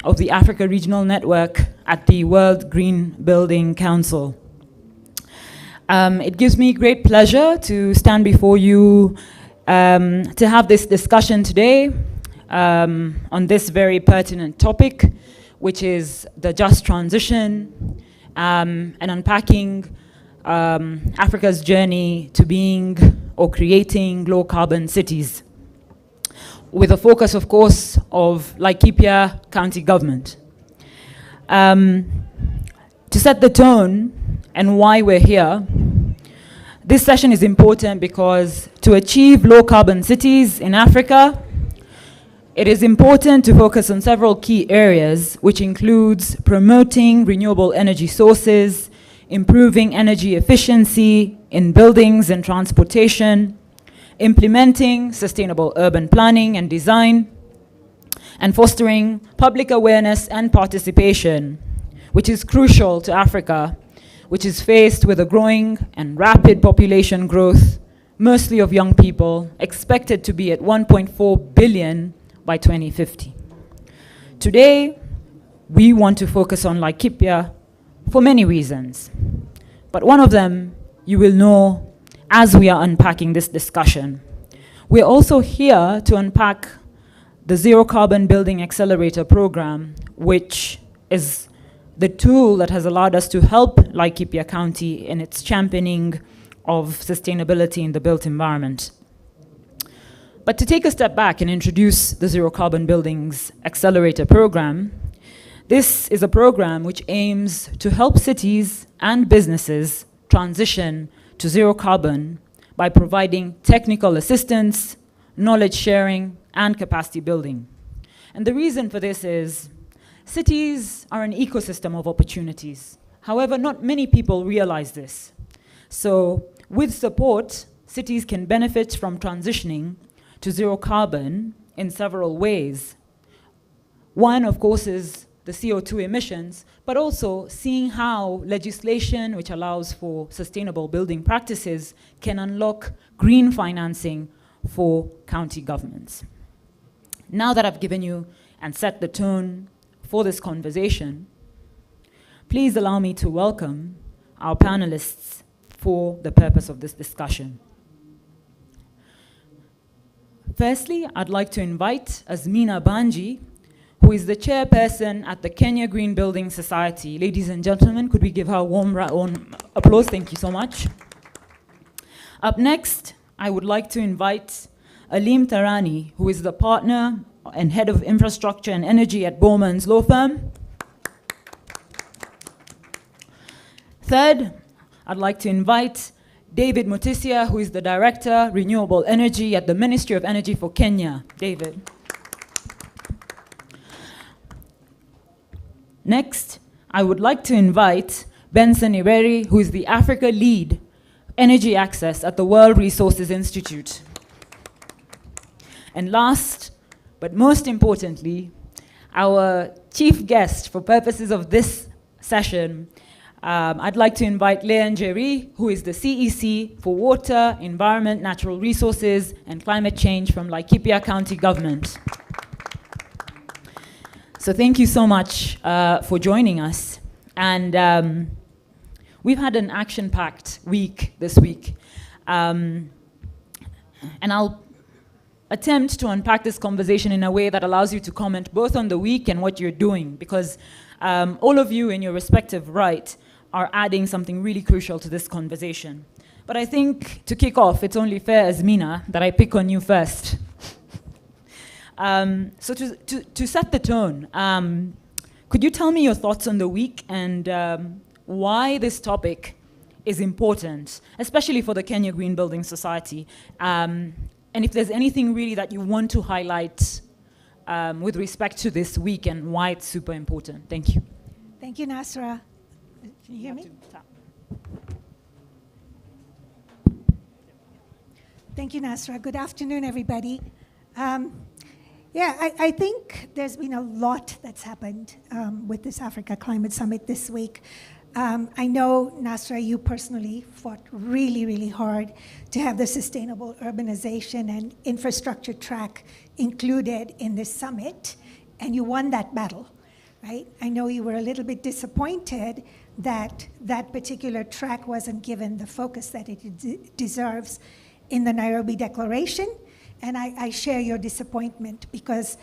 of the Africa Regional Network at the World Green Building Council. It gives me great pleasure to stand before you to have this discussion today on this very pertinent topic, which is the just transition and unpacking Africa's journey to being or creating low-carbon cities, with a focus, of course, of Laikipia County Government. To set the tone and why we're here, this session is important because to achieve low-carbon cities in Africa, it is important to focus on several key areas, which includes promoting renewable energy sources, improving energy efficiency in buildings and transportation, implementing sustainable urban planning and design, and fostering public awareness and participation, which is crucial to Africa, which is faced with a growing and rapid population growth, mostly of young people, expected to be at 1.4 billion by 2050. Today, we want to focus on Laikipia for many reasons, but one of them you will know as we are unpacking this discussion. We're also here to unpack the Zero Carbon Building Accelerator Program, which is the tool that has allowed us to help Laikipia County in its championing of sustainability in the built environment. But to take a step back and introduce the Zero Carbon Buildings Accelerator Program, this is a program which aims to help cities and businesses transition to zero carbon by providing technical assistance, knowledge sharing, and capacity building. And the reason for this is cities are an ecosystem of opportunities. However, not many people realize this. So with support, cities can benefit from transitioning to zero carbon in several ways. One, of course, is the CO2 emissions, but also seeing how legislation which allows for sustainable building practices can unlock green financing for county governments. Now that I've given you and set the tone for this conversation, please allow me to welcome our panelists for the purpose of this discussion. Firstly, I'd like to invite Azmina Banji, who is the chairperson at the Kenya Green Building Society. Ladies and gentlemen, could we give her a warm applause? Thank you so much. Up next, I would like to invite Alim Tarani, who is the partner and head of infrastructure and energy at Bowman's Law Firm. Third, I'd like to invite David Mutisia, who is the director, renewable energy at the Ministry of Energy for Kenya. David. Next, I would like to invite Benson Iberi, who is the Africa lead energy access at the World Resources Institute. And last, but most importantly, our chief guest for purposes of this session, I'd like to invite Leon Jerry, who is the CEC for Water, Environment, Natural Resources, and Climate Change from Laikipia County Government. So thank you so much for joining us. And we've had an action-packed week this week. And I'll attempt to unpack this conversation in a way that allows you to comment both on the week and what you're doing, because all of you in your respective right are adding something really crucial to this conversation. But I think to kick off, it's only fair, Azmina, that I pick on you first. So to set the tone, could you tell me your thoughts on the week and why this topic is important, especially for the Kenya Green Building Society? And if there's anything really that you want to highlight with respect to this week and why it's super important. Thank you. Thank you, Nasra. Can you hear me? Thank you, Nasra. Good afternoon, everybody. I think there's been a lot that's happened with this Africa Climate Summit this week. I know, Nasra, you personally fought really, really hard to have the sustainable urbanization and infrastructure track included in this summit. and you won that battle, right? I know you were a little bit disappointed that that particular track wasn't given the focus that it deserves in the Nairobi Declaration, and I share your disappointment, because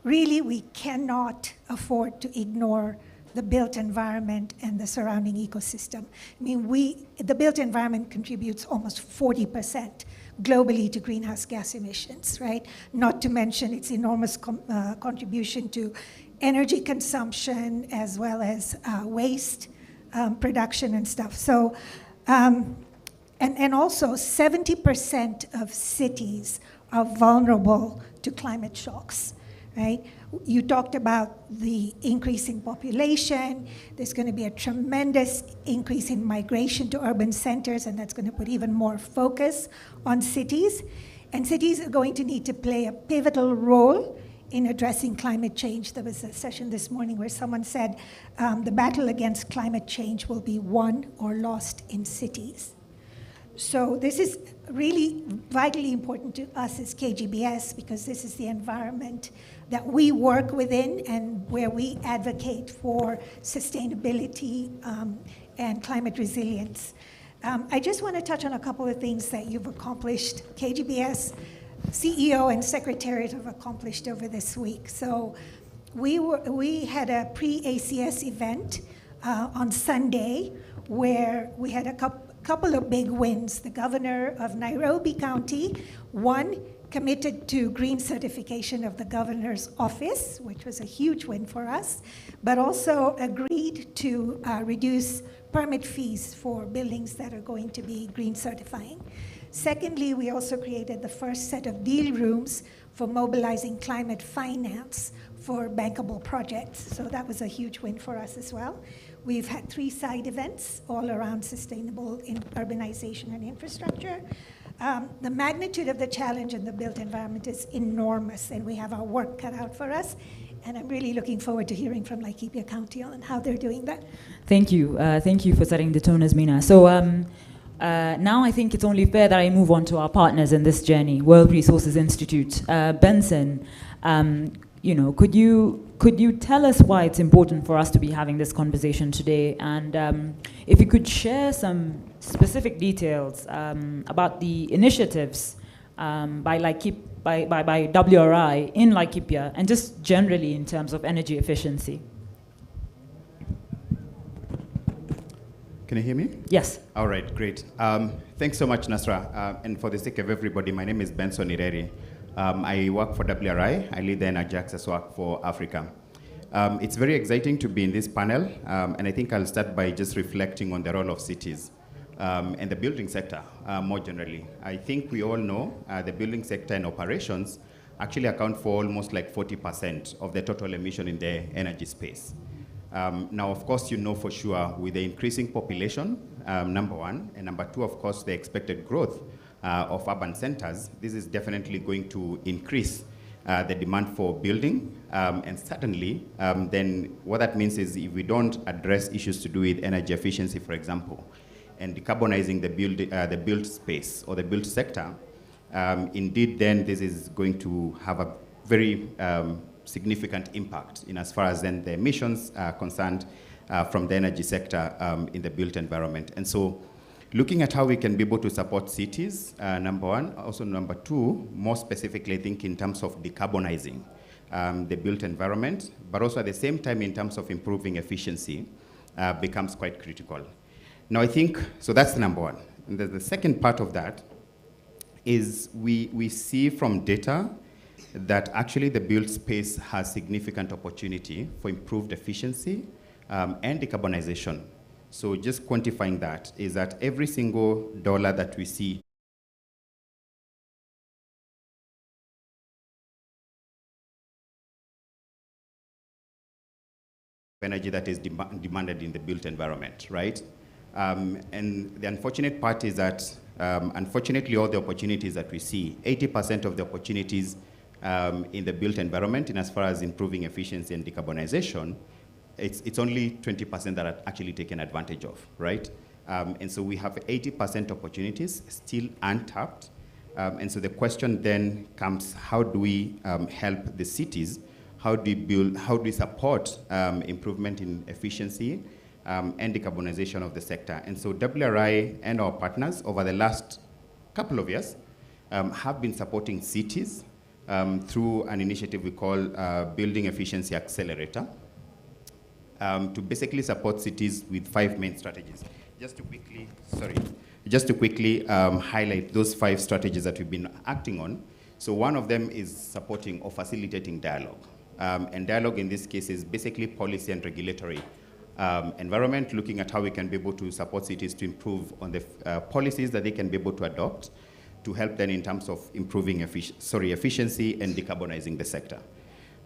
really we cannot afford to ignore the built environment and the surrounding ecosystem. I mean, the built environment contributes almost 40% globally to greenhouse gas emissions, right? Not to mention its enormous contribution to energy consumption, as well as waste production and stuff. So, and also 70% of cities are vulnerable to climate shocks, right? You talked about the increase in population. There's going to be a tremendous increase in migration to urban centers, and that's going to put even more focus on cities. And cities are going to need to play a pivotal role in addressing climate change. There was a session this morning where someone said the battle against climate change will be won or lost in cities. So this is really vitally important to us as KGBS, because this is the environment that we work within and where we advocate for sustainability and climate resilience. I just want to touch on a couple of things that you've accomplished. KGBS CEO and Secretariat have accomplished over this week. So we had a pre-ACS event on Sunday where we had a couple of big wins. The governor of Nairobi County, one, committed to green certification of the governor's office, which was a huge win for us, but also agreed to reduce permit fees for buildings that are going to be green certifying. Secondly, we also created the first set of deal rooms for mobilizing climate finance for bankable projects. So that was a huge win for us as well. We've had 3 side events all around sustainable urbanization and infrastructure. The magnitude of the challenge in the built environment is enormous, and we have our work cut out for us. And I'm really looking forward to hearing from Laikipia County on how they're doing that. Thank you. Thank you for setting the tone, Azmina. So now I think it's only fair that I move on to our partners in this journey, World Resources Institute. Benson, could you tell us why it's important for us to be having this conversation today? And if you could share some specific details about the initiatives by WRI in Laikipia, and just generally in terms of energy efficiency. Can you hear me? Yes. All right, great. Thanks so much, Nasra. And for the sake of everybody, my name is Benson Ireri. I work for WRI. I lead the energy access work for Africa. It's very exciting to be in this panel, and I think I'll start by just reflecting on the role of cities and the building sector more generally. I think we all know the building sector and operations actually account for almost like 40% of the total emission in the energy space. Now, of course, you know for sure with the increasing population, number one, and number two, of course, the expected growth of urban centers, this is definitely going to increase the demand for building, and certainly then what that means is if we don't address issues to do with energy efficiency, for example, and decarbonizing the built space or the built sector, indeed then this is going to have a very significant impact in as far as then the emissions are concerned from the energy sector in the built environment. And so looking at how we can be able to support cities, number one. Also number two, more specifically, I think in terms of decarbonizing the built environment, but also at the same time in terms of improving efficiency becomes quite critical. Now I think, so that's number one. And the second part of that is we see from data that actually the built space has significant opportunity for improved efficiency and decarbonization. So just quantifying that is that every single dollar that we see energy that is demanded in the built environment, right? And the unfortunate part is that, unfortunately, all the opportunities that we see, 80% of the opportunities in the built environment, in as far as improving efficiency and decarbonization, it's only 20% that are actually taken advantage of, right? And so we have 80% opportunities still untapped. And so the question then comes, how do we help the cities? how do we support improvement in efficiency and decarbonization of the sector. And so WRI and our partners over the last couple of years have been supporting cities through an initiative we call Building Efficiency Accelerator to basically support cities with 5 main strategies. Just to quickly highlight those 5 strategies that we've been acting on. So one of them is supporting or facilitating dialogue. And dialogue in this case is basically policy and regulatory environment, looking at how we can be able to support cities to improve on the policies that they can be able to adopt to help them in terms of improving efficiency and decarbonizing the sector.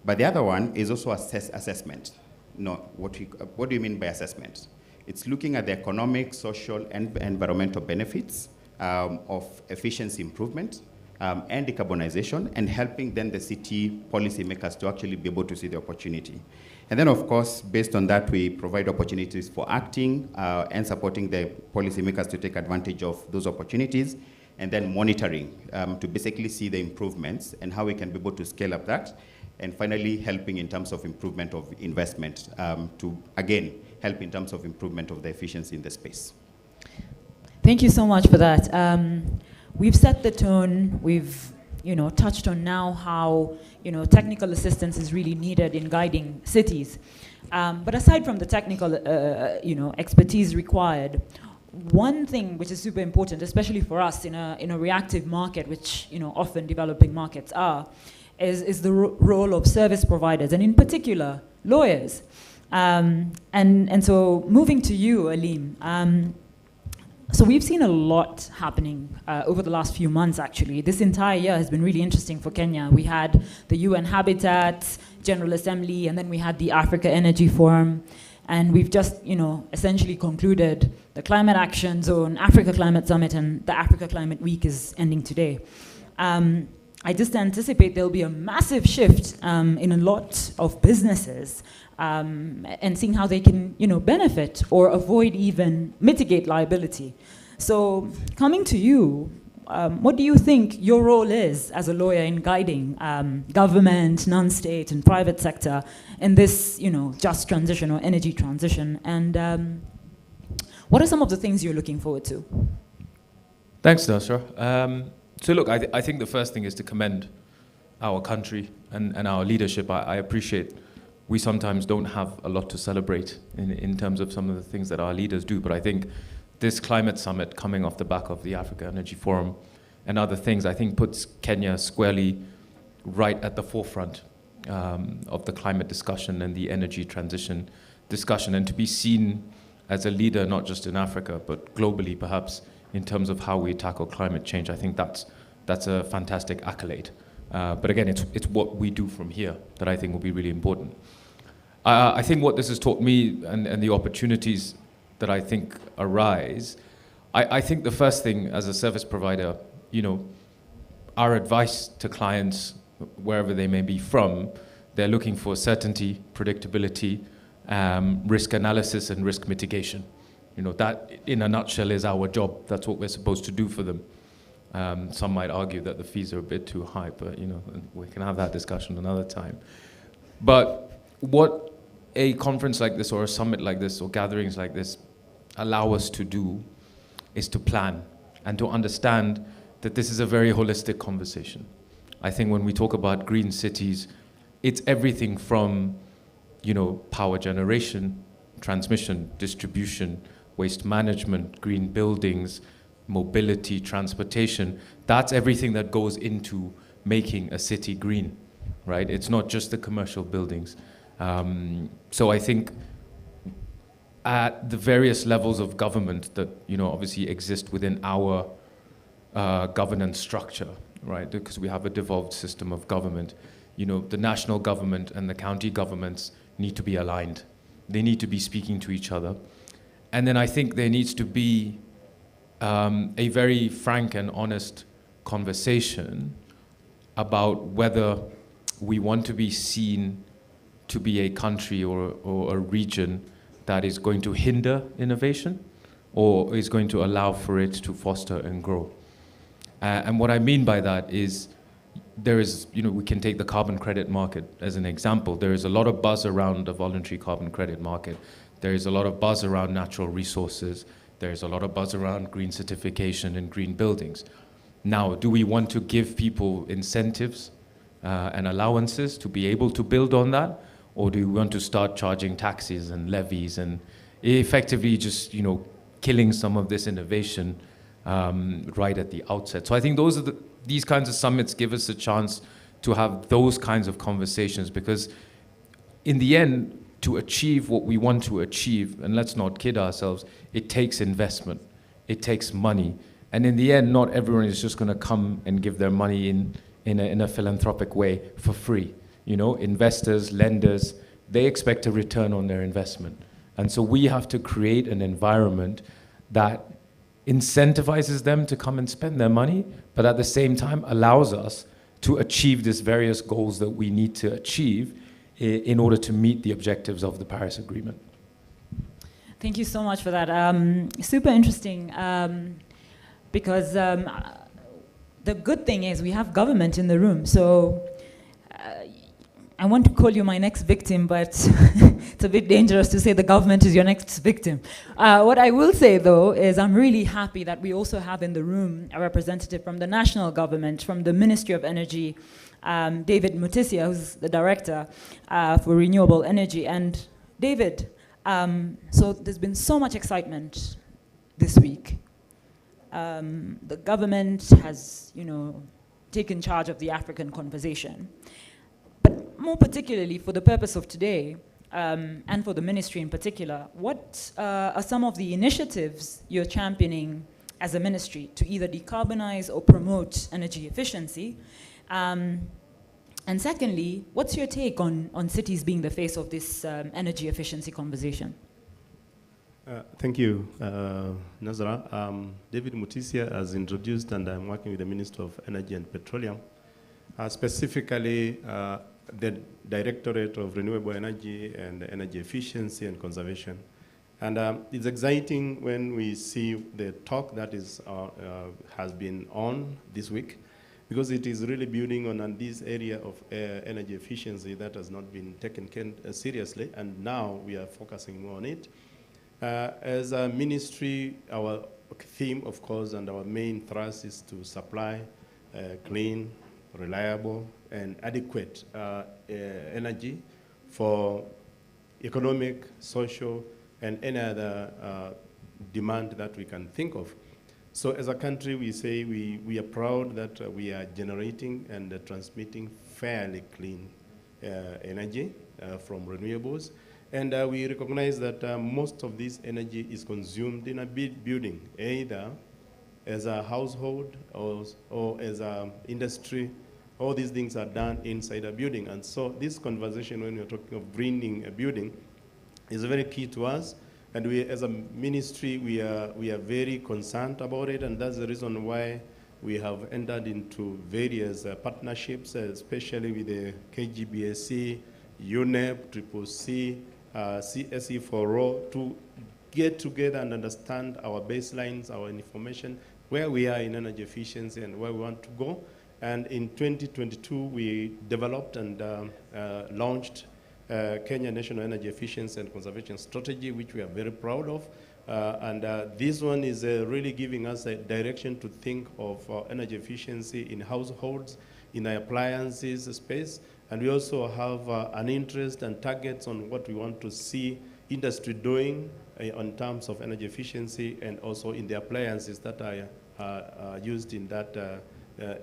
But the other one is also assessment. No, what do you mean by assessment? It's looking at the economic, social, and environmental benefits of efficiency improvement and decarbonization, and helping then the city policymakers to actually be able to see the opportunity. And then, of course, based on that, we provide opportunities for acting and supporting the policymakers to take advantage of those opportunities, and then monitoring to basically see the improvements and how we can be able to scale up that. And finally, helping in terms of improvement of investment to, again, help in terms of improvement of the efficiency in the space. Thank you so much for that. We've set the tone. We've, touched on now how, technical assistance is really needed in guiding cities. But aside from the technical, expertise required, one thing which is super important, especially for us in a reactive market, which, often developing markets are, is the role of service providers, and in particular, lawyers. And so moving to you, Aleem, so we've seen a lot happening over the last few months, actually. This entire year has been really interesting for Kenya. We had the UN Habitat General Assembly, and then we had the Africa Energy Forum. And we've just, essentially concluded the Climate Action Zone, Africa Climate Summit, and the Africa Climate Week is ending today. I just anticipate there'll be a massive shift in a lot of businesses and seeing how they can, benefit or avoid even mitigate liability. So coming to you, what do you think your role is as a lawyer in guiding government, non-state, and private sector in this, just transition or energy transition? And what are some of the things you're looking forward to? Thanks, Nasra. So look, I think the first thing is to commend our country and our leadership. I appreciate we sometimes don't have a lot to celebrate in terms of some of the things that our leaders do, but I think this climate summit coming off the back of the Africa Energy Forum and other things, I think puts Kenya squarely right at the forefront of the climate discussion and the energy transition discussion, and to be seen as a leader not just in Africa but globally perhaps in terms of how we tackle climate change. I think that's a fantastic accolade. But again, it's what we do from here that I think will be really important. I think what this has taught me and the opportunities that I think arise, I think the first thing as a service provider, our advice to clients, wherever they may be from, they're looking for certainty, predictability, risk analysis, and risk mitigation. That in a nutshell is our job. That's what we're supposed to do for them. Some might argue that the fees are a bit too high, but we can have that discussion another time. But what a conference like this or a summit like this or gatherings like this allow us to do is to plan and to understand that this is a very holistic conversation. I think when we talk about green cities, it's everything from power generation, transmission, distribution, waste management, green buildings, mobility, transportation. That's everything that goes into making a city green, right? It's not just the commercial buildings. So I think at the various levels of government that obviously exist within our governance structure, right? Because we have a devolved system of government. The national government and the county governments need to be aligned. They need to be speaking to each other. And then I think there needs to be a very frank and honest conversation about whether we want to be seen to be a country or a region that is going to hinder innovation or is going to allow for it to foster and grow. And what I mean by that is there is, we can take the carbon credit market as an example. There is a lot of buzz around the voluntary carbon credit market. There is a lot of buzz around natural resources. There is a lot of buzz around green certification and green buildings. Now, do we want to give people incentives and allowances to be able to build on that? Or do we want to start charging taxes and levies and effectively just, killing some of this innovation right at the outset? So I think these kinds of summits give us a chance to have those kinds of conversations, because in the end, to achieve what we want to achieve, and let's not kid ourselves, it takes investment, it takes money. And in the end, not everyone is just going to come and give their money in a philanthropic way for free. Investors, lenders, they expect a return on their investment. And so we have to create an environment that incentivizes them to come and spend their money, but at the same time allows us to achieve these various goals that we need to achieve in order to meet the objectives of the Paris Agreement. Thank you so much for that. Super interesting, because the good thing is we have government in the room. So I want to call you my next victim, but it's a bit dangerous to say the government is your next victim. What I will say, though, is I'm really happy that we also have in the room a representative from the national government, from the Ministry of Energy, David Mutisia, who's the director for renewable energy. And David, so there's been so much excitement this week. The government has, taken charge of the African conversation. But more particularly for the purpose of today, and for the ministry in particular, what are some of the initiatives you're championing as a ministry to either decarbonize or promote energy efficiency? And secondly, what's your take on cities being the face of this energy efficiency conversation? Thank you, Nazra. David Mutisia has introduced, and I'm working with the Minister of Energy and Petroleum, specifically the Directorate of Renewable Energy and Energy Efficiency and Conservation. And it's exciting when we see the talk that has been on this week, because it is really building on this area of energy efficiency that has not been taken seriously, and now we are focusing more on it. As a ministry, our theme, of course, and our main thrust is to supply clean, reliable, and adequate energy for economic, social, and any other demand that we can think of. So as a country, we say we are proud that we are generating and transmitting fairly clean energy from renewables. And we recognize that most of this energy is consumed in a building, either as a household or as an industry. All these things are done inside a building. And so this conversation, when we're talking of greening a building, is very key to us. And we, as a ministry, we are very concerned about it. And that's the reason why we have entered into various partnerships, especially with the KGBSC, UNEP, CCC, CSE4O, to get together and understand our baselines, our information, where we are in energy efficiency and where we want to go. And in 2022, we developed and launched Kenya National Energy Efficiency and Conservation Strategy, which we are very proud of. This one is really giving us a direction to think of energy efficiency in households, in the appliances space. And we also have an interest and targets on what we want to see industry doing in terms of energy efficiency, and also in the appliances that are used in that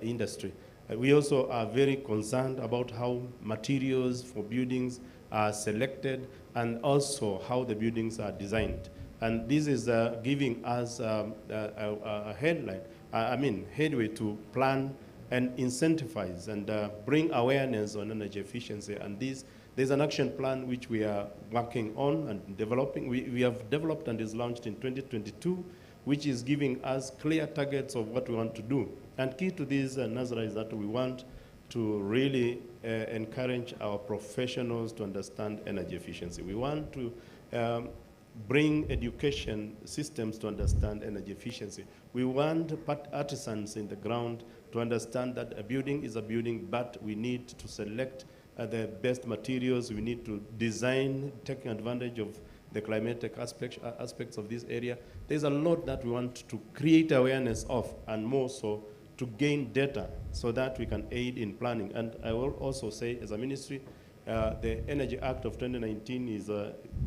industry. We also are very concerned about how materials for buildings are selected, and also how the buildings are designed. And this is giving us a headway to plan and incentivize and bring awareness on energy efficiency. And there's an action plan which we are working on and developing. We have developed and is launched in 2022, which is giving us clear targets of what we want to do. And key to this, Nazra, is that we want to really encourage our professionals to understand energy efficiency. We want to bring education systems to understand energy efficiency. We want artisans in the ground to understand that a building is a building, but we need to select the best materials. We need to design, taking advantage of the climatic aspects of this area. There's a lot that we want to create awareness of, and more so to gain data so that we can aid in planning. And I will also say, as a ministry, the Energy Act of 2019 is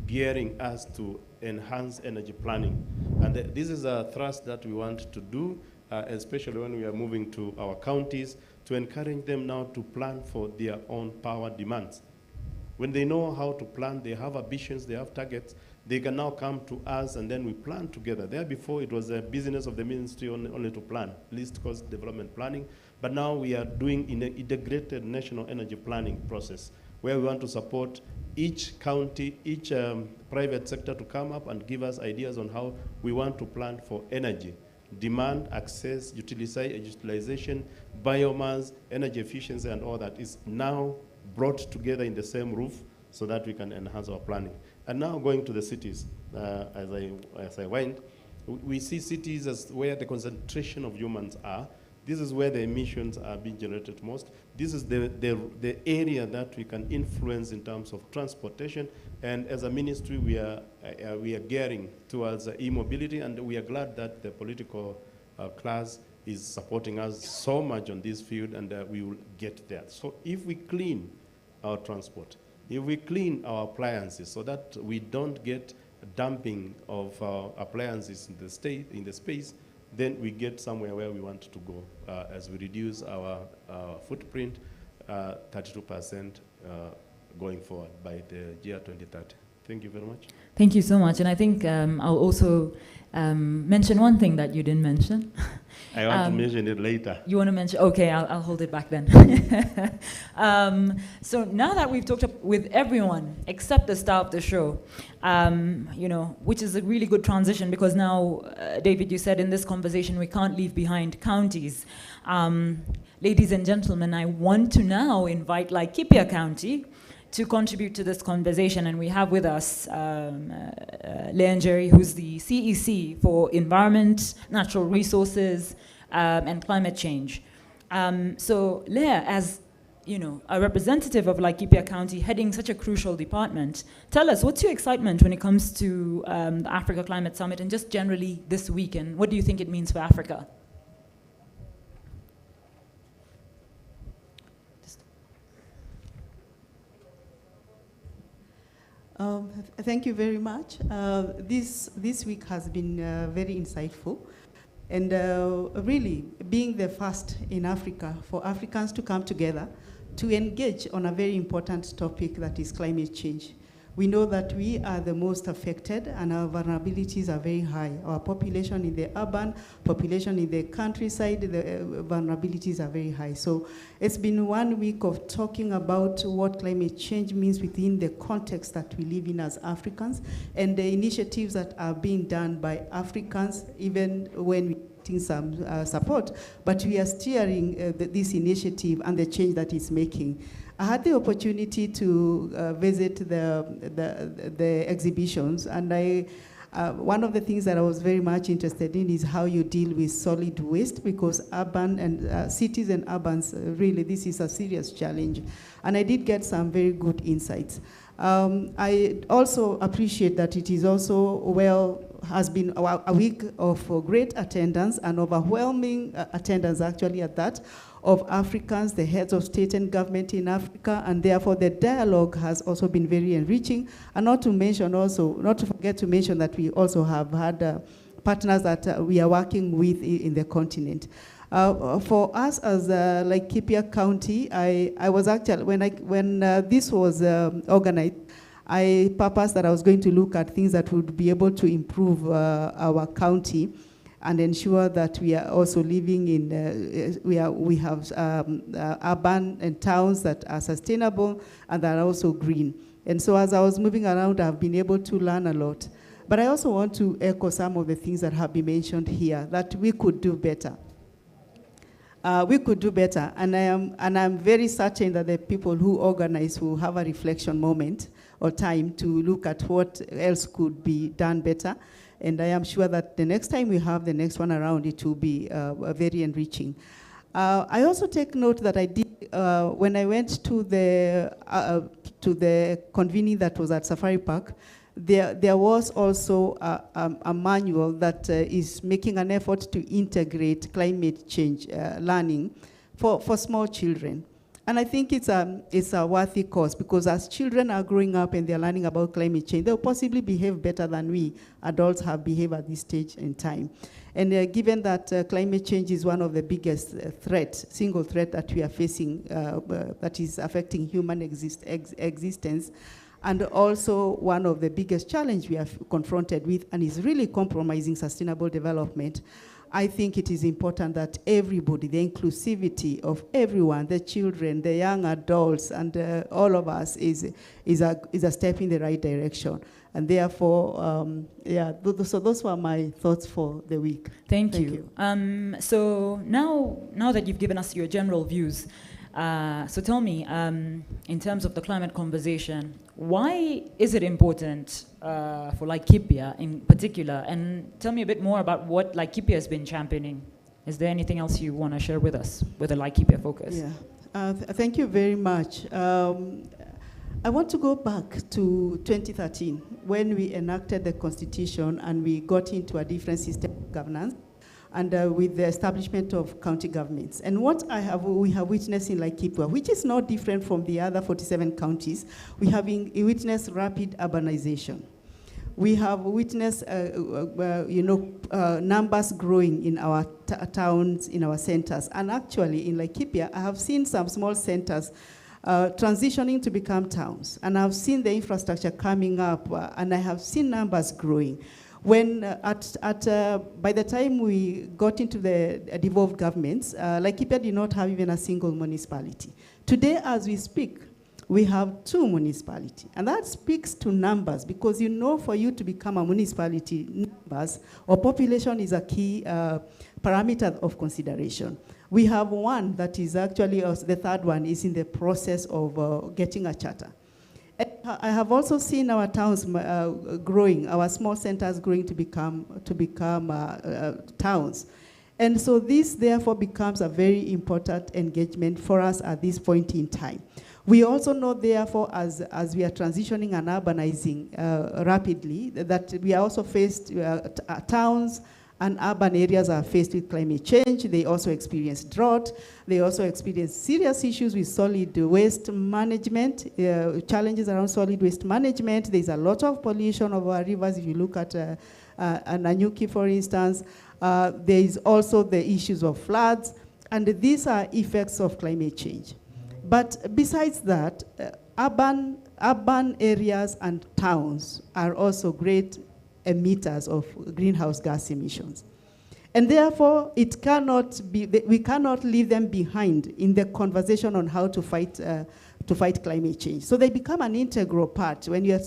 gearing us to enhance energy planning. And this is a thrust that we want to do, especially when we are moving to our counties, to encourage them now to plan for their own power demands. When they know how to plan, they have ambitions, they have targets, they can now come to us and then we plan together. There before it was a business of the ministry only to plan, least cost development planning, but now we are doing an integrated national energy planning process where we want to support each county, each private sector to come up and give us ideas on how we want to plan for energy. Demand, access, utilization, biomass, energy efficiency, and all that is now brought together in the same roof so that we can enhance our planning. And now going to the cities, as I went, we see cities as where the concentration of humans are. This is where the emissions are being generated most. This is the area that we can influence in terms of transportation. And as a ministry, we are gearing towards e-mobility, and we are glad that the political class is supporting us so much on this field, and we will get there. So if we clean our transport, if we clean our appliances so that we don't get dumping of appliances in the space, then we get somewhere where we want to go as we reduce our footprint 32% going forward by the year 2030. Thank you very much. Thank you so much. And I think I'll also mention one thing that you didn't mention. I want to mention it later. You want to mention? Okay, I'll hold it back then. So now that we've talked with everyone except the star of the show, you know, which is a really good transition because now, David, you said in this conversation we can't leave behind counties. Ladies and gentlemen, I want to now invite Laikipia County to contribute to this conversation, and we have with us Leah Njeri, who's the CEC for Environment, Natural Resources, and Climate Change. So Leah, as you know, a representative of Laikipia County heading such a crucial department, tell us, what's your excitement when it comes to the Africa Climate Summit and just generally this week, and what do you think it means for Africa? Thank you very much. This week has been very insightful, and really being the first in Africa for Africans to come together to engage on a very important topic that is climate change. We know that we are the most affected and our vulnerabilities are very high. Our population in the urban, population in the countryside, the vulnerabilities are very high. So it's been 1 week of talking about what climate change means within the context that we live in as Africans and the initiatives that are being done by Africans, even when we some support, but we are steering this initiative and the change that it's making. I had the opportunity to visit the exhibitions, and one of the things that I was very much interested in is how you deal with solid waste, because urban and cities and urbans, really this is a serious challenge. And I did get some very good insights. I also appreciate that it is also has been a week of great attendance and overwhelming attendance actually at that, of Africans, the heads of state and government in Africa, and therefore the dialogue has also been very enriching. And not to forget to mention that we also have had partners that we are working with in the continent. For us as Laikipia County, I was actually, when this was organized, I purposed that I was going to look at things that would be able to improve our county and ensure that we are also living in, we have urban and towns that are sustainable and that are also green. And so as I was moving around, I've been able to learn a lot. But I also want to echo some of the things that have been mentioned here, that we could do better. We could do better, and I'm very certain that the people who organize will have a reflection moment or time to look at what else could be done better. And I am sure that the next time we have the next one around, it will be very enriching. I also take note that I did, when I went to the convening that was at Safari Park, there was also a manual that is making an effort to integrate climate change learning for small children. And I think it's a worthy cause, because as children are growing up and they're learning about climate change, they'll possibly behave better than we adults have behaved at this stage in time. And given that climate change is one of the biggest single threat that we are facing, that is affecting human existence, and also one of the biggest challenges we are confronted with, and is really compromising sustainable development, I think it is important that everybody, the inclusivity of everyone, the children, the young adults, and all of us is a step in the right direction. And therefore, so those were my thoughts for the week. Thank you. So now that you've given us your general views, so tell me, in terms of the climate conversation, why is it important for Laikipia in particular? And tell me a bit more about what Laikipia has been championing. Is there anything else you want to share with us with a Laikipia focus? Yeah, thank you very much. I want to go back to 2013 when we enacted the Constitution and we got into a different system of governance, and with the establishment of county governments. And what we have witnessed in Laikipia, which is not different from the other 47 counties, we have witnessed rapid urbanization. We have witnessed, numbers growing in our towns, in our centers. And actually, in Laikipia, I have seen some small centers transitioning to become towns. And I've seen the infrastructure coming up, and I have seen numbers growing. When by the time we got into the devolved governments, Laikipia did not have even a single municipality. Today, as we speak, we have 2 municipalities. And that speaks to numbers, because for you to become a municipality, numbers or population is a key parameter of consideration. We have one that is actually, the third one is in the process of getting a charter. I have also seen our towns growing, our small centers growing to become towns. And so this therefore becomes a very important engagement for us at this point in time. We also know therefore as we are transitioning and urbanizing rapidly, that we are also faced, towns and urban areas are faced with climate change. They also experience drought. They also experience serious issues with solid waste management, challenges around solid waste management. There's a lot of pollution of our rivers. If you look at Nanyuki, for instance, there is also the issues of floods, and these are effects of climate change. But besides that, urban areas and towns are also great emitters of greenhouse gas emissions. And therefore, we cannot leave them behind in the conversation on how to fight climate change. So they become an integral part. When we are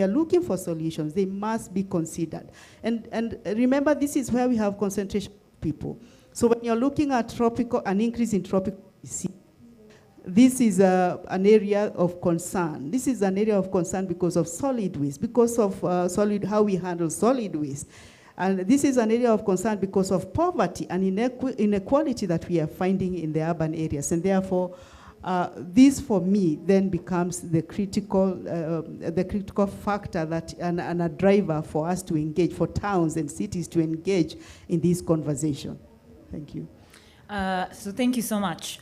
looking for solutions, they must be considered. And remember, this is where we have concentration of people. So when you're looking at an increase in tropical disease, this is an area of concern. This is an area of concern because of solid waste, because of how we handle solid waste. And this is an area of concern because of poverty and inequality that we are finding in the urban areas. And therefore, this for me then becomes the critical factor that and a driver for us to engage, for towns and cities to engage in this conversation. Thank you. So thank you so much.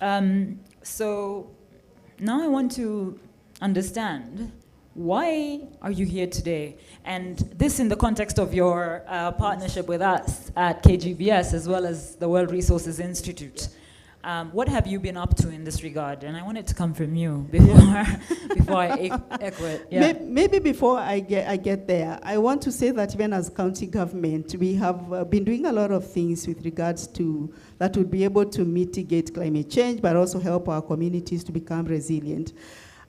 So now I want to understand, why are you here today? And this in the context of your partnership with us at KGBS as well as the World Resources Institute. What have you been up to in this regard? And I want it to come from you before I echo it. Yeah. Maybe before I get there, I want to say that even as county government, we have been doing a lot of things with regards to that would be able to mitigate climate change, but also help our communities to become resilient.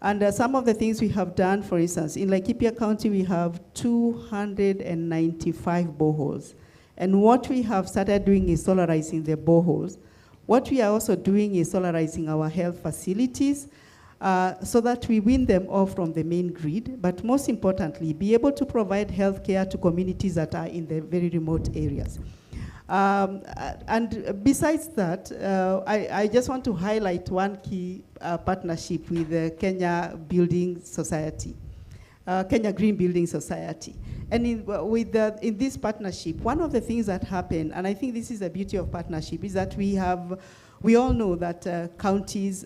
And some of the things we have done, for instance, in Laikipia County, we have 295 boreholes. And what we have started doing is solarizing the boreholes. What we are also doing is solarizing our health facilities. so that we wean them off from the main grid, but most importantly, be able to provide healthcare to communities that are in the very remote areas. And besides that, I just want to highlight one key partnership with the Kenya Building Society, Kenya Green Building Society. And in this partnership, one of the things that happened, and I think this is the beauty of partnership, is that we all know that counties,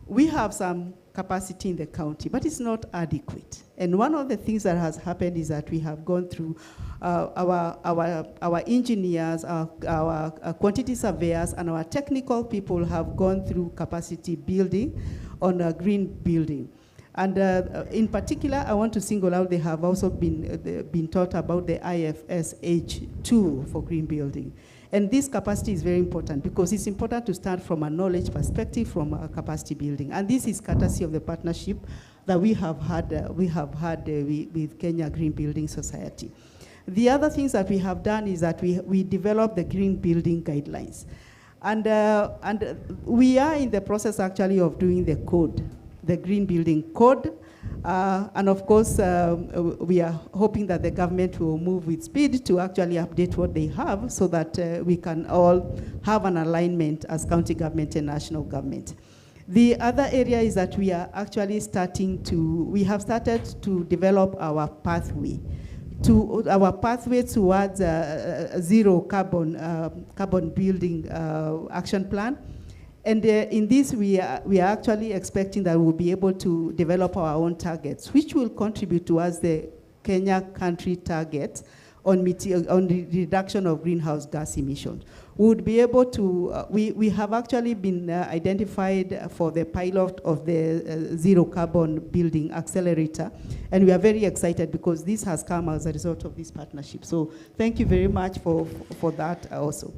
we have some capacity in the county, but it's not adequate. And one of the things that has happened is that we have gone through our engineers, our quantity surveyors, and our technical people have gone through capacity building on a green building. And in particular, I want to single out, they have also been taught about the IFSH tool for green building. And this capacity is very important because it's important to start from a knowledge perspective from a capacity building. And this is courtesy of the partnership that we have had with Kenya Green Building Society. The other things that we have done is that we developed the green building guidelines. And we are in the process actually of doing the code, the green building code. And of course, we are hoping that the government will move with speed to actually update what they have so that we can all have an alignment as county government and national government. The other area is that we are actually we have started to develop our pathway towards a zero carbon building action plan. And in this, we are actually expecting that we'll be able to develop our own targets, which will contribute towards the Kenya country target on the reduction of greenhouse gas emissions. We would be able to, we have actually been identified for the pilot of the zero carbon building accelerator, and we are very excited because this has come as a result of this partnership. So thank you very much for that also.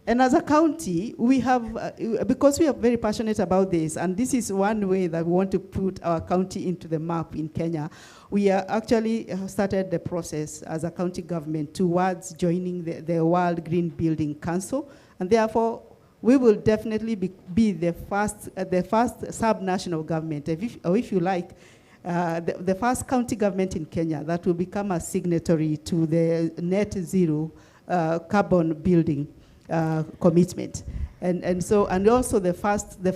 And as a county, we have, because we are very passionate about this, and this is one way that we want to put our county into the map in Kenya, we are actually started the process as a county government towards joining the World Green Building Council, and therefore we will definitely be the first sub-national government, if you like, the first county government in Kenya that will become a signatory to the net zero carbon building commitment, and also the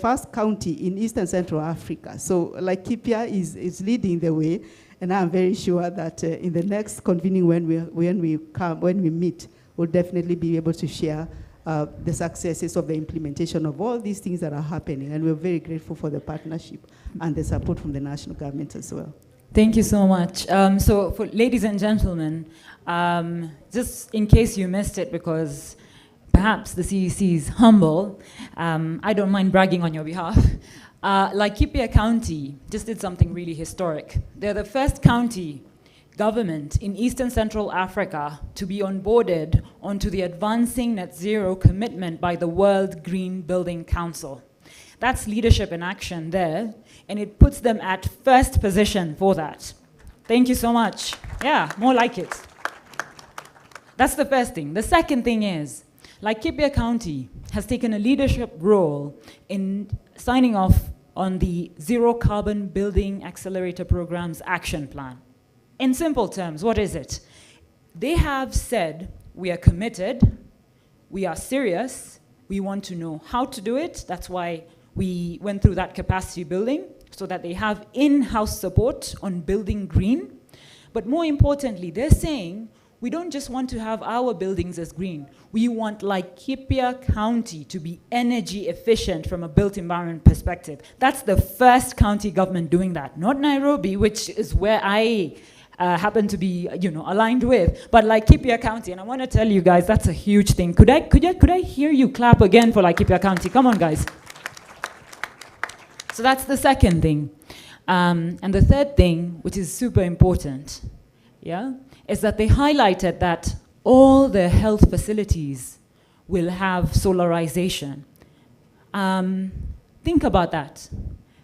first county in Eastern Central Africa. So Laikipia is leading the way, and I'm very sure that in the next convening when we meet, we'll definitely be able to share the successes of the implementation of all these things that are happening, and we're very grateful for the partnership and the support from the national government as well. Thank you so much. So, for ladies and gentlemen, just in case you missed it, because perhaps the CEC is humble, I don't mind bragging on your behalf. Laikipia County just did something really historic. They're the first county government in Eastern Central Africa to be onboarded onto the Advancing Net Zero commitment by the World Green Building Council. That's leadership in action there, and it puts them at first position for that. Thank you so much. Yeah, more like it. That's the first thing. The second thing is, Laikipia County has taken a leadership role in signing off on the Zero Carbon Building Accelerator Program's action plan. In simple terms, what is it? They have said, we are committed, we are serious, we want to know how to do it. That's why we went through that capacity building, so that they have in-house support on building green. But more importantly, they're saying, we don't just want to have our buildings as green. We want Laikipia County to be energy efficient from a built environment perspective. That's the first county government doing that, not Nairobi, which is where I happen to be, aligned with, but Laikipia County. And I want to tell you guys, that's a huge thing. Could I hear you clap again for Laikipia County? Come on, guys. So that's the second thing. And the third thing, which is super important, is that they highlighted that all the health facilities will have solarization. Think about that.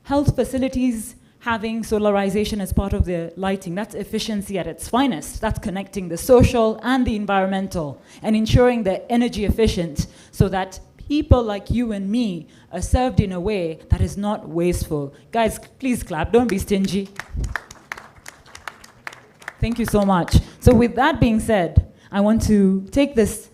Health facilities having solarization as part of the lighting, that's efficiency at its finest. That's connecting the social and the environmental and ensuring they're energy efficient so that people like you and me are served in a way that is not wasteful. Guys, please clap. Don't be stingy. Thank you so much. So with that being said, I want to take this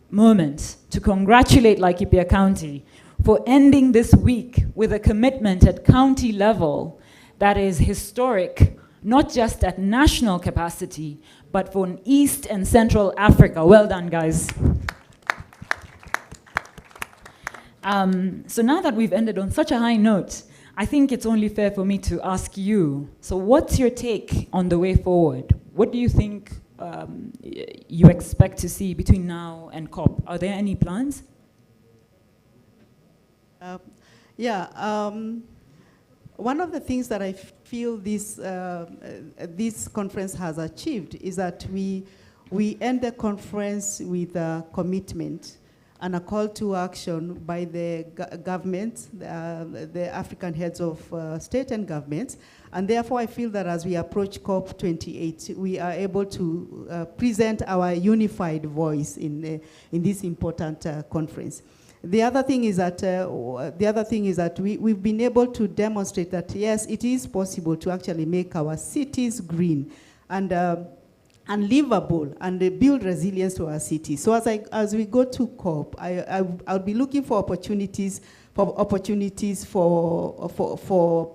moment to congratulate Laikipia County for ending this week with a commitment at county level that is historic, not just at national capacity, but for an East and Central Africa. Well done, guys. So now that we've ended on such a high note, I think it's only fair for me to ask you, so what's your take on the way forward? What do you think you expect to see between now and COP? Are there any plans? One of the things that I feel this conference has achieved is that we end the conference with a commitment and a call to action by the governments, the African heads of state and governments. And therefore, I feel that as we approach COP28, we are able to present our unified voice in this important conference. The other thing is that we've been able to demonstrate that yes, it is possible to actually make our cities green and livable and build resilience to our cities. So as we go to COP, I'll be looking for opportunities for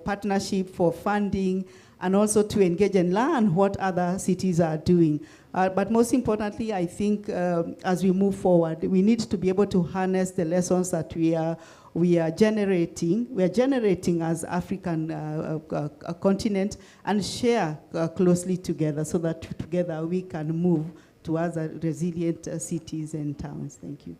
partnership, for funding, and also to engage and learn what other cities are doing. But most importantly, I think as we move forward, we need to be able to harness the lessons that we are generating. We are generating as African continent and share closely together so that together we can move towards resilient cities and towns. Thank you.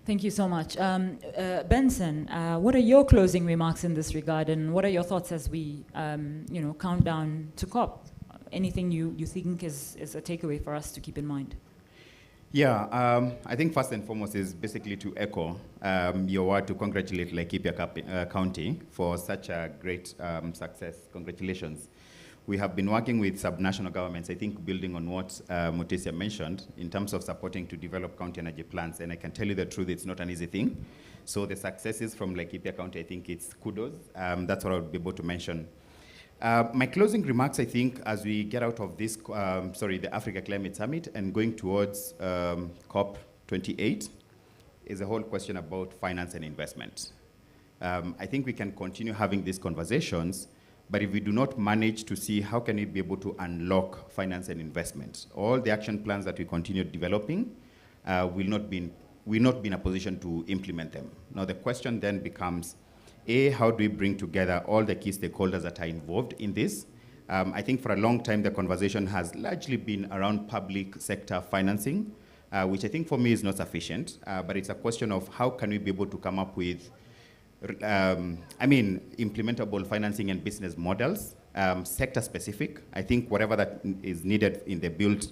Thank you so much. Benson, what are your closing remarks in this regard, and what are your thoughts as we count down to COP? Anything you think is a takeaway for us to keep in mind? Yeah, I think first and foremost is basically to echo your word to congratulate Laikipia County for such a great success. Congratulations. We have been working with subnational governments, I think building on what Mutisia mentioned in terms of supporting to develop county energy plans. And I can tell you the truth, it's not an easy thing. So the successes from Laikipia County, I think it's kudos. That's what I would be able to mention. My closing remarks, I think, as we get out of this, the Africa Climate Summit and going towards COP28, is a whole question about finance and investment. I think we can continue having these conversations, but if we do not manage to see how can we be able to unlock finance and investment, all the action plans that we continue developing will not be in a position to implement them. Now the question then becomes, how do we bring together all the key stakeholders that are involved in this? I think for a long time, the conversation has largely been around public sector financing, which I think for me is not sufficient, but it's a question of how can we be able to come up with, implementable financing and business models, sector specific. I think whatever that is needed in the build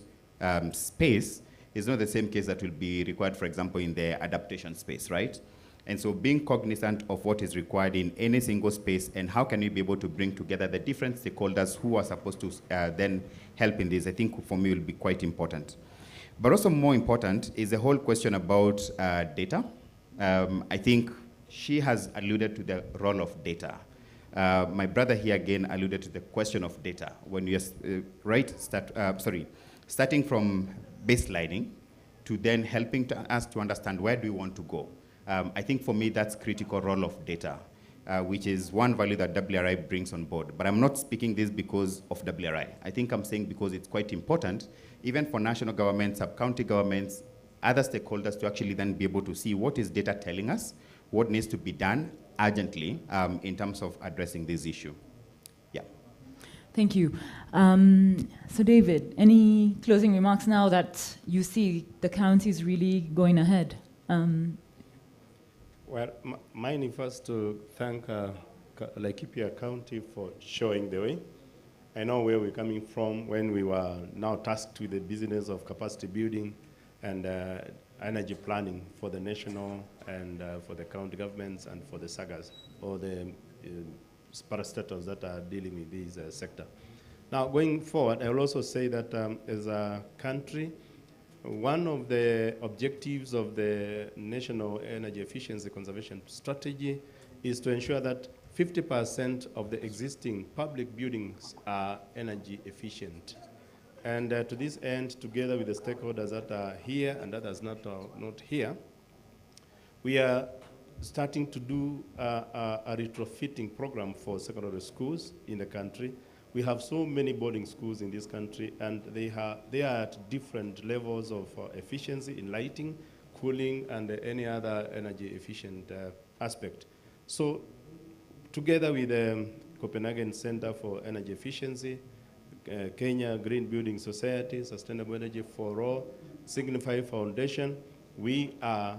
space is not the same case that will be required, for example, in the adaptation space, right? And so being cognizant of what is required in any single space and how can we be able to bring together the different stakeholders who are supposed to then help in this, I think for me will be quite important. But also more important is the whole question about data. I think she has alluded to the role of data. My brother here again alluded to the question of data. When you starting from baselining to then helping us to understand where do we want to go. I think for me, that's critical role of data, which is one value that WRI brings on board. But I'm not speaking this because of WRI. I think I'm saying because it's quite important, even for national governments, sub-county governments, other stakeholders to actually then be able to see what is data telling us, what needs to be done urgently in terms of addressing this issue. Yeah. Thank you. So David, any closing remarks now that you see the county is really going ahead? Well, mine first to thank Laikipia County for showing the way. I know where we're coming from when we were now tasked with the business of capacity building and energy planning for the national and for the county governments and for the SAGAs, or the parastatals that are dealing with this sector. Now, going forward, I will also say that as a country, one of the objectives of the National Energy Efficiency Conservation Strategy is to ensure that 50% of the existing public buildings are energy efficient. And to this end, together with the stakeholders that are here and others not here, we are starting to do a retrofitting program for secondary schools in the country. We have so many boarding schools in this country, and they are at different levels of efficiency in lighting, cooling, and any other energy efficient aspect. So together with the Copenhagen Center for Energy Efficiency, Kenya Green Building Society, Sustainable Energy for All, Signify Foundation, we are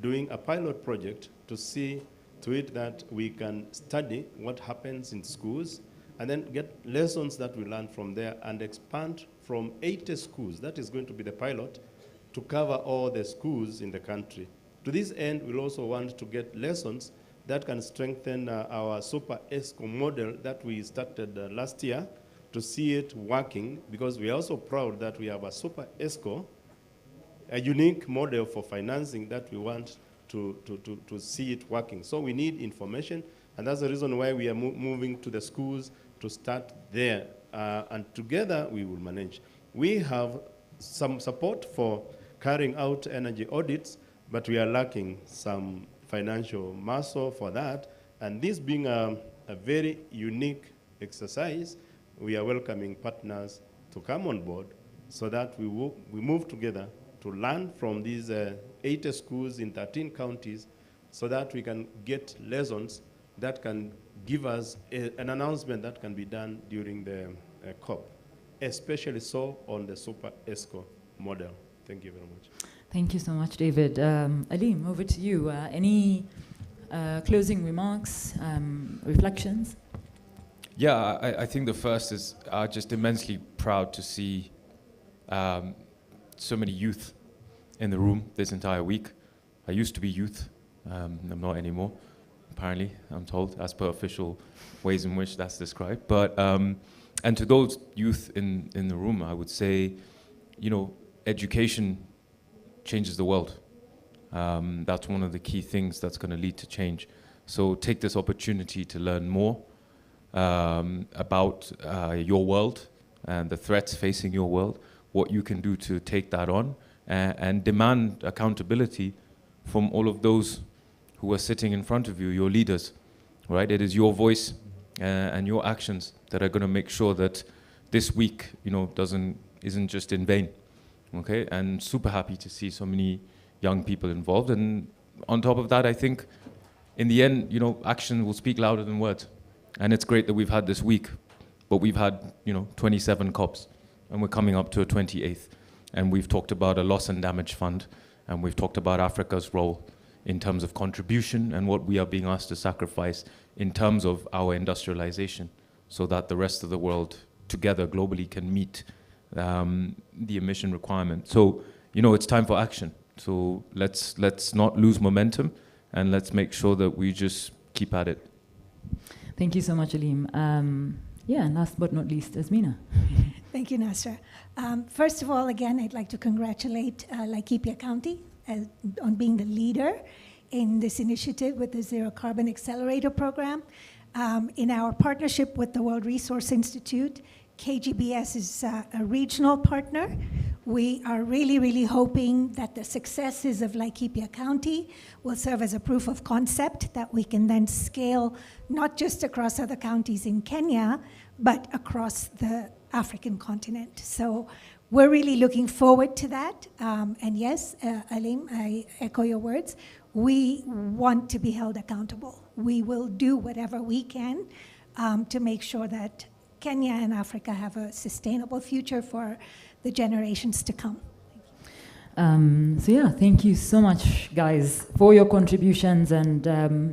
doing a pilot project to see to it that we can study what happens in schools and then get lessons that we learn from there and expand from 80 schools, that is going to be the pilot, to cover all the schools in the country. To this end, we'll also want to get lessons that can strengthen our Super ESCO model that we started last year, to see it working, because we are also proud that we have a Super ESCO, a unique model for financing that we want to see it working. So we need information, and that's the reason why we are moving to the schools to start there, and together we will manage. We have some support for carrying out energy audits, but we are lacking some financial muscle for that, and this being a very unique exercise, we are welcoming partners to come on board so that we move together to learn from these 80 schools in 13 counties so that we can get lessons that can give us an announcement that can be done during the COP, especially so on the Super ESCO model. Thank you very much. Thank you so much, David. Aleem, over to you. Any closing remarks, reflections? Yeah, I think the first is just immensely proud to see so many youth in the room this entire week. I used to be youth. I'm not anymore, apparently, I'm told, as per official ways in which that's described. But, and to those youth in the room, I would say, you know, education changes the world. That's one of the key things that's going to lead to change. So take this opportunity to learn more about your world and the threats facing your world, what you can do to take that on, and demand accountability from all of those who are sitting in front of you, your leaders, right? It is your voice and your actions that are going to make sure that this week, you know, isn't just in vain, okay? And super happy to see so many young people involved. And on top of that, I think in the end, you know, action will speak louder than words. And it's great that we've had this week, but we've had, you know, 27 COPs, and we're coming up to a 28th. And we've talked about a loss and damage fund, and we've talked about Africa's role in terms of contribution and what we are being asked to sacrifice in terms of our industrialization, so that the rest of the world together globally can meet the emission requirement. So, you know, it's time for action. So let's not lose momentum, and let's make sure that we just keep at it. Thank you so much, Aleem. Yeah, and last but not least, Azmina. Thank you, Nasra. First of all, again, I'd like to congratulate Laikipia County on being the leader in this initiative with the Zero Carbon Accelerator Program. In our partnership with the World Resource Institute, KGBS is a regional partner. We are really, really hoping that the successes of Laikipia County will serve as a proof of concept that we can then scale not just across other counties in Kenya, but across the African continent. So we're really looking forward to that. And yes, Aleem, I echo your words. We want to be held accountable. We will do whatever we can to make sure that Kenya and Africa have a sustainable future for the generations to come. So yeah, thank you so much, guys, for your contributions and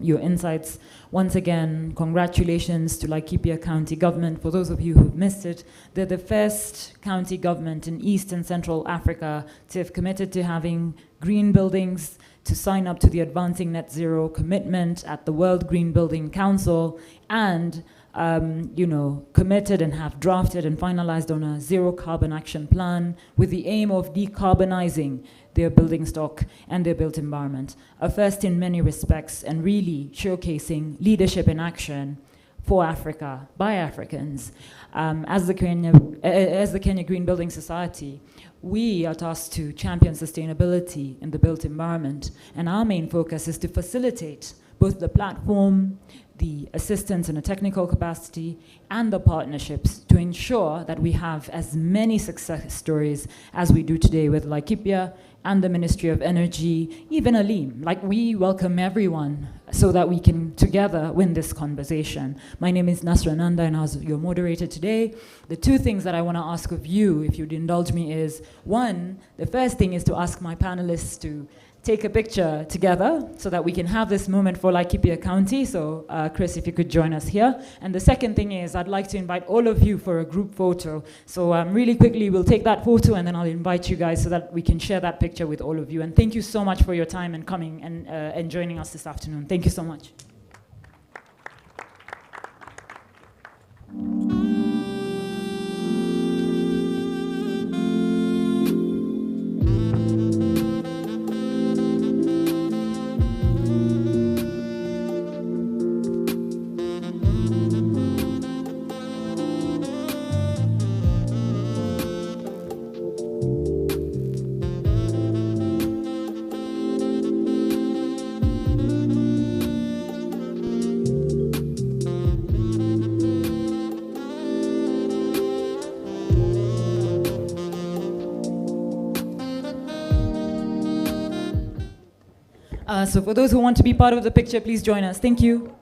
your insights. Once again, congratulations to Laikipia County Government. For those of you who've missed it, they're the first county government in East and Central Africa to have committed to having green buildings, to sign up to the Advancing Net Zero commitment at the World Green Building Council, and committed and have drafted and finalized on a zero carbon action plan with the aim of decarbonizing their building stock and their built environment. A first in many respects, and really showcasing leadership in action for Africa by Africans. As the Kenya Green Building Society, we are tasked to champion sustainability in the built environment, and our main focus is to facilitate both the platform, the assistance in a technical capacity, and the partnerships to ensure that we have as many success stories as we do today with Laikipia and the Ministry of Energy, even Alim. Like, we welcome everyone so that we can together win this conversation. My name is Nasra Nanda, and I was your moderator today. The two things that I want to ask of you, if you'd indulge me, is one, the first thing is to ask my panelists to take a picture together so that we can have this moment for Laikipia County. So Chris, if you could join us here. And the second thing is I'd like to invite all of you for a group photo. So really quickly, we'll take that photo and then I'll invite you guys so that we can share that picture with all of you. And thank you so much for your time and coming and joining us this afternoon. Thank you so much. So for those who want to be part of the picture, please join us. Thank you.